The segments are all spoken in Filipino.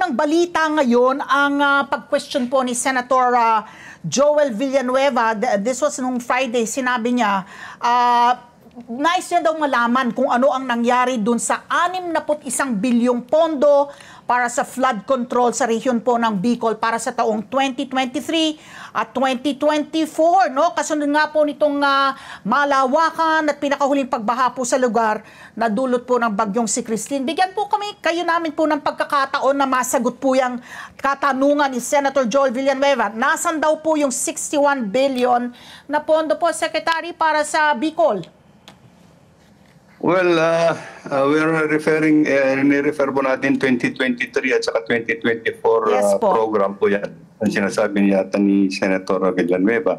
unang balita ngayon ang pag-question po ni Senator Joel Villanueva. This was nung Friday, sinabi niya, nais niya daw malaman kung ano ang nangyari dun sa 61 bilyong pondo para sa flood control sa rehiyon po ng Bicol para sa taong 2023 at 2024. No? Kasunod nga po nitong malawakan at pinakahuling pagbaha po sa lugar na dulot po ng bagyong si Christine. Bigyan po kayo namin po ng pagkakataon na masagot po yung katanungan ni Senator Joel Villanueva. Nasaan daw po yung 61 billion na pondo po, Secretary, para sa Bicol? Well, we're referring, ni-refer po natin 2023 at saka 2024 Yes po. program po yan. Ang sinasabi niya ni Senator Villanueva.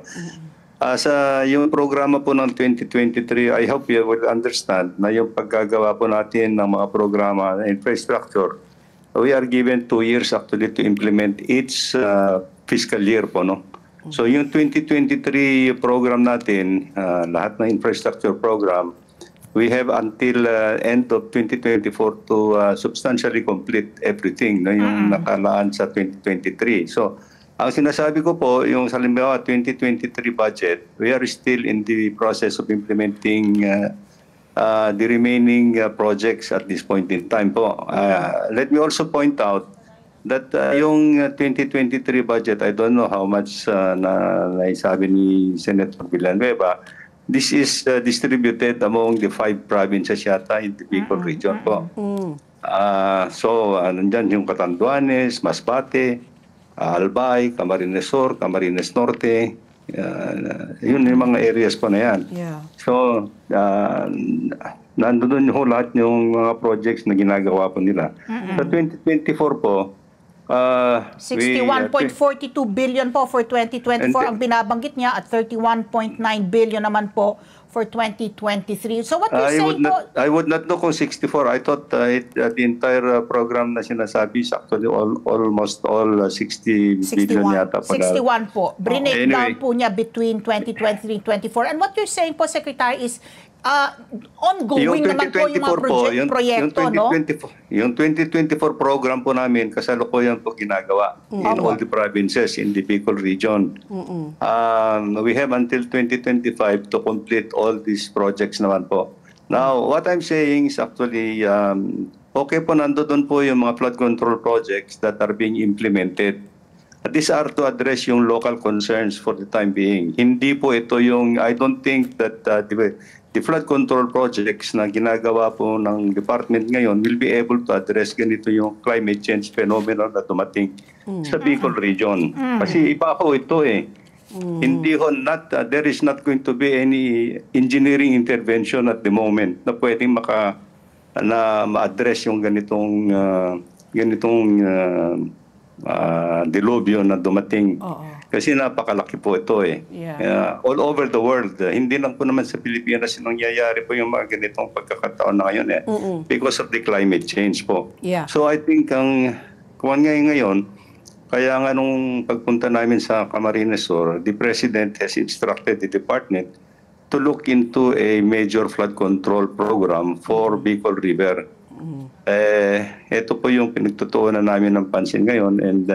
Sa yung programa po ng 2023, I hope you will understand na yung paggagawa po natin ng mga programa na infrastructure, we are given 2 years actually to implement each fiscal year po, no? So yung 2023 program natin, lahat ng infrastructure program, we have until end of 2024 to substantially complete everything na yung nakalaan sa 2023. So, ang sinasabi ko po, yung sa halimbawa 2023 budget, we are still in the process of implementing the remaining projects at this point in time po. Let me also point out that yung 2023 budget, I don't know how much na naisabi ni Senator Villanueva. This is distributed among the 5 provinces yata in the Bicol region po. So, nandyan yung Catanduanes, Masbate, Albay, Camarines Sur, Camarines Norte. Yun yung mga areas po na yan. Yeah. So, nandun yung lahat yung mga projects na ginagawa po nila. Sa 2024 po, 61.42 billion po for 2024 ang binabanggit niya at 31.9 billion naman po for 2023. So what you're saying po... I would not know kung 64. I thought the entire program na sinasabi is actually almost all 60 billion yata. 61 po. Break down Anyway, po niya between 2023 and 2024. And what you're saying po, Secretary, is ongoing naman po yung mga proyekto, no? Yung 2024 program po namin, kasalukuyan po ginagawa in all the provinces in the Bicol region. We have until 2025 to complete all these projects naman po. Now, what I'm saying is actually, okay po nandoon po yung mga flood control projects that are being implemented. These are to address yung local concerns for the time being. Hindi po ito yung, I don't think that the flood control projects na ginagawa po ng department ngayon will be able to address ganito yung climate change phenomenon na dumating sa Bicol region. Kasi iba ho ito eh. Hindi ho, there is not going to be any engineering intervention at the moment na pwedeng ma-address yung ganitong dilubyo na dumating. Kasi napakalaki po ito eh. All over the world. Hindi lang po naman sa Pilipinas nangyayari po yung mga ganitong pagkakataon na ngayon eh. Because of the climate change po. So I think ang kuwan ngayon, kaya nga nung pagpunta namin sa Camarines Sur, the President has instructed the department to look into a major flood control program for Bicol River. Ito po yung pinagtutuunan namin ng pansin ngayon and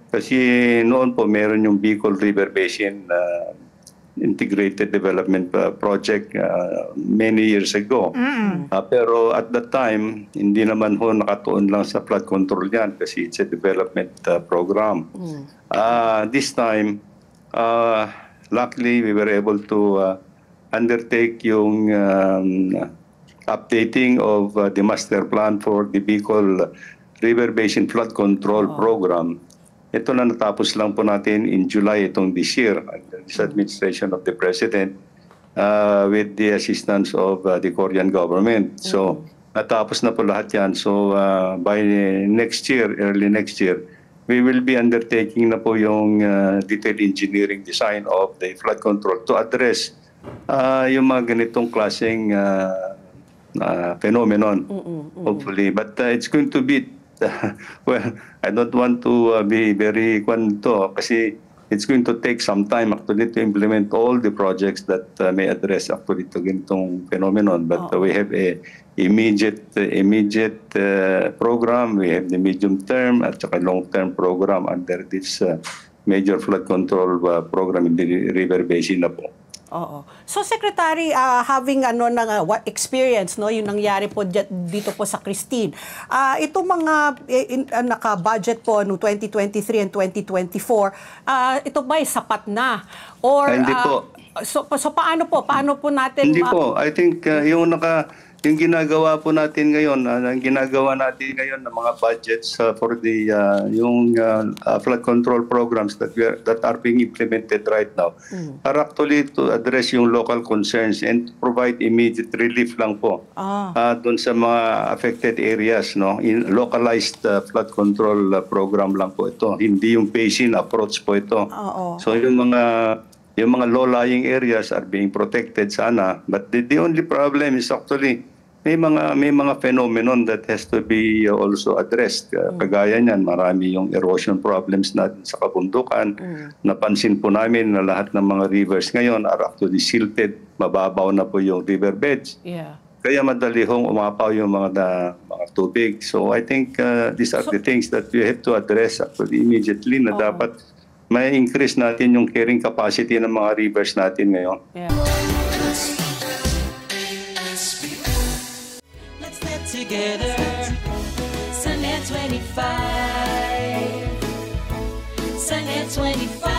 kasi noon po meron yung Bicol River Basin Integrated Development Project many years ago. Pero at that time, hindi naman ho nakatuon lang sa flood control yan kasi it's a development program. This time, luckily we were able to undertake yung updating of the master plan for the Bicol River Basin Flood Control Program. Ito na natapos lang po natin in July itong this year, this administration of the President with the assistance of the Korean government. So, natapos na po lahat yan. So, by next year, early next year, we will be undertaking na po yung detailed engineering design of the flood control to address yung mga ganitong klaseng phenomenon, hopefully. But it's going to be, well, I don't want to be very kwanto kasi it's going to take some time actually to implement all the projects that may address actually to ganitong phenomenon. But we have a immediate program, we have the medium term at saka long term program under this major flood control program in the river basin na po. Oo. So Secretary, having experience, no, yung nangyari po dito po sa Christine. Itong mga naka-budget po no 2023 and 2024, ito ba ay sapat na? Or Hindi po. So paano po? Paano po natin Hindi po. I think yung ginagawa po natin ngayon, ang ginagawa natin ngayon ng mga budgets for the flood control programs that are being implemented right now are actually to address yung local concerns and provide immediate relief lang po doon sa mga affected areas, no, in localized flood control program lang po ito, hindi yung basin approach po ito. So yung mga low-lying areas are being protected sana, but the only problem is actually may mga phenomenon that has to be also addressed. Kagaya niyan, marami yung erosion problems natin sa kabundukan. Napansin po namin na lahat ng mga rivers ngayon are actually silted. Mababaw na po yung river beds. Kaya madali hong umapaw yung mga tubig. So I think these are the things that we have to address actually immediately na dapat may increase natin yung carrying capacity ng mga rivers natin ngayon. Together, Sunnet 25, Sunnet 25.